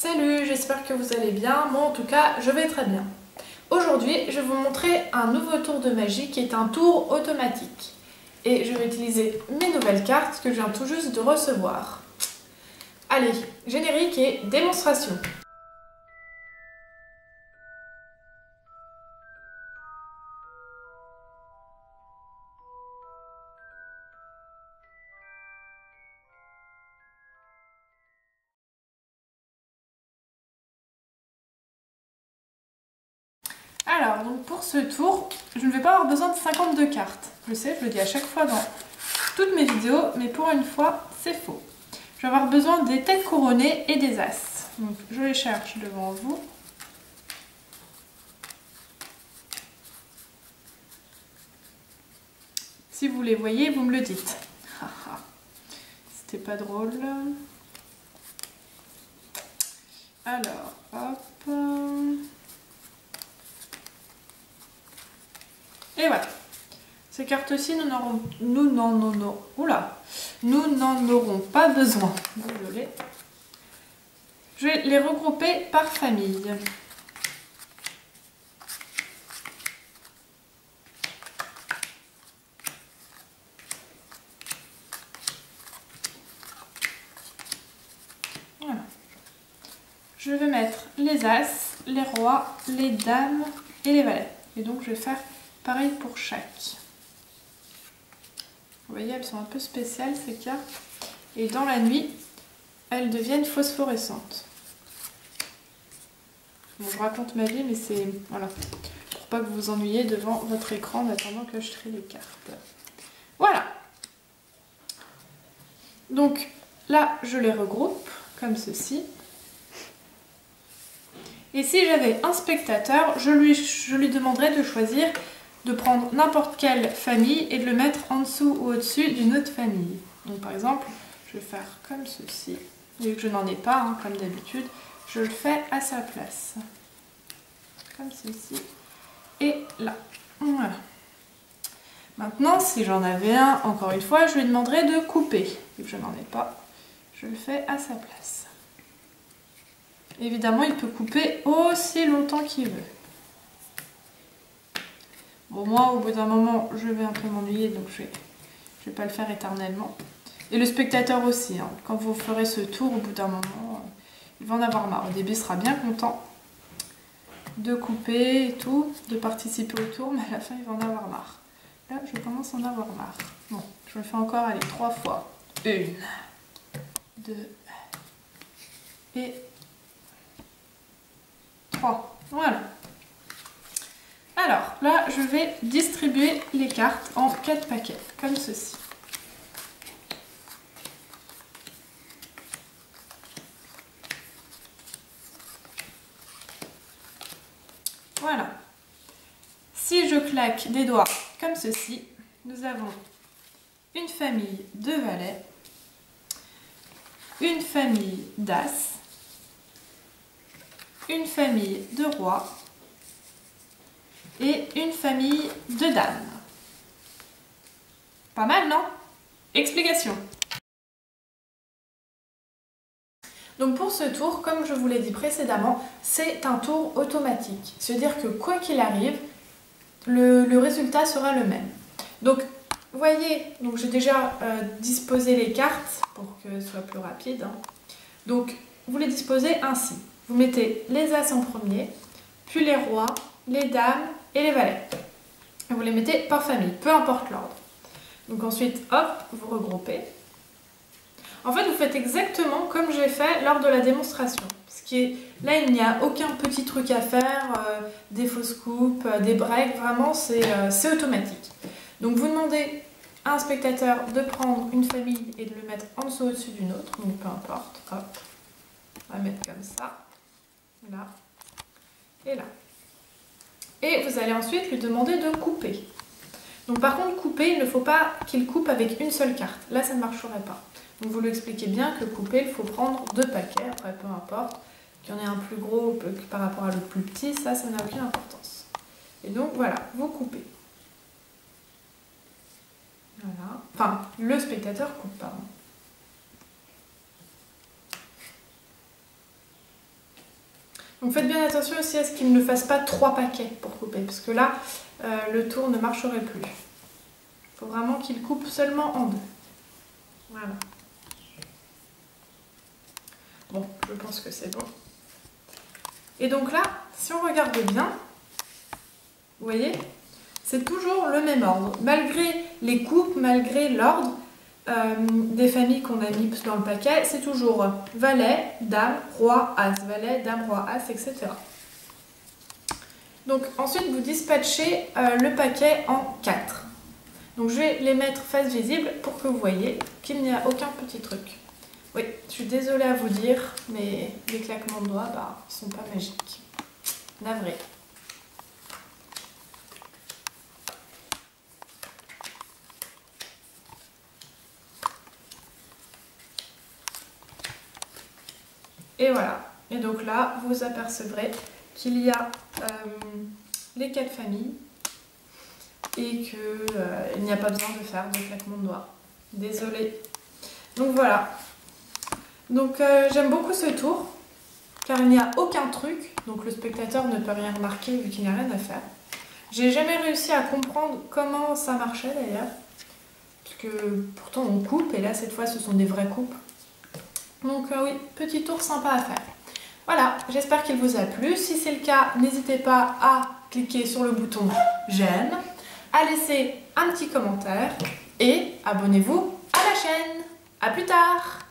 Salut, j'espère que vous allez bien. Moi en tout cas, je vais très bien. Aujourd'hui, je vais vous montrer un nouveau tour de magie qui est un tour automatique. Et je vais utiliser mes nouvelles cartes que je viens tout juste de recevoir. Allez, générique et démonstration. Alors, donc pour ce tour, je ne vais pas avoir besoin de 52 cartes. Je sais, je le dis à chaque fois dans toutes mes vidéos, mais pour une fois, c'est faux. Je vais avoir besoin des têtes couronnées et des as. Donc, je les cherche devant vous. Si vous les voyez, vous me le dites. C'était pas drôle. Alors, hop. Et voilà. Ces cartes-ci, nous n'en aurons pas besoin. Désolée. Je vais les regrouper par famille. Voilà. Je vais mettre les as, les rois, les dames et les valets. Et donc je vais faire pareil pour chaque. Vous voyez, elles sont un peu spéciales ces cartes. Et dans la nuit, elles deviennent phosphorescentes. Bon, je raconte ma vie, mais c'est... Voilà. Pour pas que vous vous ennuyiez devant votre écran en attendant que je trie les cartes. Voilà. Donc là, je les regroupe comme ceci. Et si j'avais un spectateur, je lui demanderais de choisir de prendre n'importe quelle famille et de le mettre en dessous ou au-dessus d'une autre famille. Donc par exemple, je vais faire comme ceci. Vu que je n'en ai pas, hein, comme d'habitude, je le fais à sa place. Comme ceci. Et là. Voilà. Maintenant, si j'en avais un, encore une fois, je lui demanderais de couper. Vu que je n'en ai pas, je le fais à sa place. Évidemment, il peut couper aussi longtemps qu'il veut. Bon, moi, au bout d'un moment, je vais un peu m'ennuyer, donc je vais pas le faire éternellement. Et le spectateur aussi, hein. Quand vous ferez ce tour, au bout d'un moment, il va en avoir marre. Au début, il sera bien content de couper et tout, de participer au tour, mais à la fin, il va en avoir marre. Là, je commence à en avoir marre. Bon, je le fais encore, allez, 3 fois. 1, 2 et 3. Voilà. Alors, là, je vais distribuer les cartes en 4 paquets, comme ceci. Voilà. Si je claque des doigts comme ceci, nous avons une famille de valets, une famille d'as, une famille de rois et une famille de dames. Pas mal, non? Explication. Donc pour ce tour, comme je vous l'ai dit précédemment, c'est un tour automatique. C'est-à-dire que quoi qu'il arrive, le résultat sera le même. Donc, vous voyez, j'ai déjà disposé les cartes pour que ce soit plus rapide. Hein. Donc, vous les disposez ainsi. Vous mettez les as en premier, puis les rois, les dames et les valets. Et vous les mettez par famille, peu importe l'ordre. Donc ensuite, hop, vous regroupez. En fait, vous faites exactement comme j'ai fait lors de la démonstration. Là, il n'y a aucun petit truc à faire, des fausses coupes, des breaks, vraiment, c'est automatique. Donc vous demandez à un spectateur de prendre une famille et de le mettre en dessous au-dessus d'une autre, donc peu importe, hop, on va mettre comme ça, là, et là. Et vous allez ensuite lui demander de couper. Donc par contre, couper, il ne faut pas qu'il coupe avec une seule carte, là ça ne marcherait pas. Donc vous lui expliquez bien que couper, il faut prendre 2 paquets, après peu importe, qu'il y en ait un plus gros par rapport à l'autre plus petit, ça n'a aucune importance. Et donc voilà, vous coupez. Voilà, enfin le spectateur coupe, pardon. Donc faites bien attention aussi à ce qu'il ne fasse pas 3 paquets pour couper, parce que là, le tour ne marcherait plus. Il faut vraiment qu'il coupe seulement en 2. Voilà. Bon, je pense que c'est bon. Et donc là, si on regarde bien, vous voyez, c'est toujours le même ordre. Malgré les coupes, malgré l'ordre des familles qu'on a mis dans le paquet, c'est toujours valet, dame, roi, as, valet, dame, roi, as, etc. Donc ensuite, vous dispatchez le paquet en 4. Donc je vais les mettre face visible pour que vous voyez qu'il n'y a aucun petit truc. Oui, je suis désolée à vous dire, mais les claquements de doigts, bah, ils sont pas magiques. Navré. Et voilà. Et donc là, vous apercevrez qu'il y a les 4 familles et qu'il n'y a pas besoin de faire de claquements de doigts. Désolée. Donc voilà. Donc j'aime beaucoup ce tour car il n'y a aucun truc, donc le spectateur ne peut rien remarquer vu qu'il n'y a rien à faire. J'ai jamais réussi à comprendre comment ça marchait d'ailleurs, parce que pourtant on coupe et là cette fois ce sont des vraies coupes. Donc oui, petit tour sympa à faire. Voilà, j'espère qu'il vous a plu. Si c'est le cas, n'hésitez pas à cliquer sur le bouton j'aime, à laisser un petit commentaire et abonnez-vous à la chaîne. À plus tard!